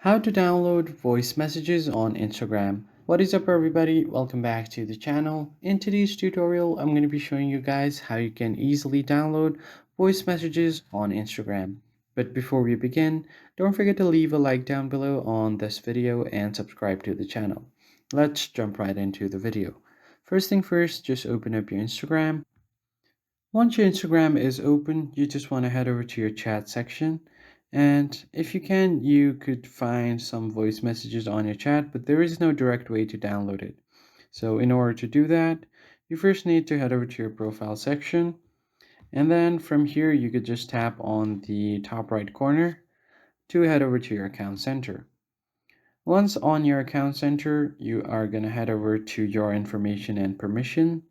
How to download voice messages on Instagram. What is up everybody? Welcome back to the channel. In today's tutorial, I'm going to be showing you guys how you can easily download voice messages on Instagram. But before we begin, don't forget to leave a like down below on this video and subscribe to the channel. Let's jump right into the video. First thing first, just open up your Instagram. Once your Instagram is open, you just want to head over to your chat section. And if you can, you could find some voice messages on your chat, but there is no direct way to download it. So in order to do that, you first need to head over to your profile section. And then from here, you could just tap on the top right corner to head over to your account center. Once on your account center, you are going to head over to your information and permission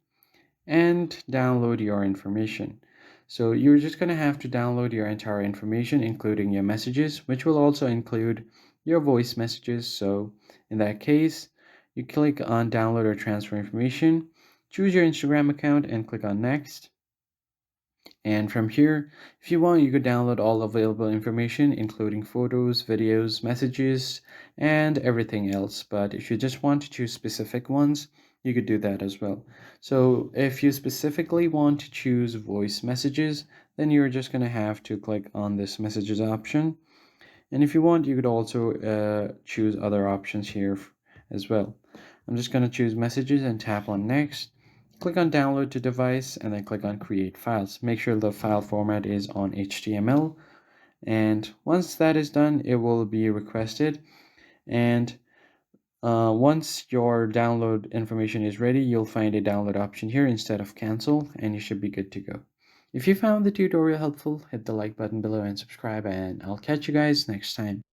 and download your information. So you're just going to have to download your entire information, including your messages, which will also include your voice messages. So in that case, you click on download or transfer information, choose your Instagram account and click on next. And from here, if you want, you could download all available information, including photos, videos, messages, and everything else. But if you just want to choose specific ones, you could do that as well. So if you specifically want to choose voice messages, then you're just going to have to click on this messages option. And if you want, you could also choose other options here as well. I'm just going to choose messages and tap on next. Click on download to device and then click on create files. Make sure the file format is on HTML. And once that is done, it will be requested. And once your download information is ready, you'll find a download option here instead of cancel, and you should be good to go. If you found the tutorial helpful, hit the like button below and subscribe, and I'll catch you guys next time.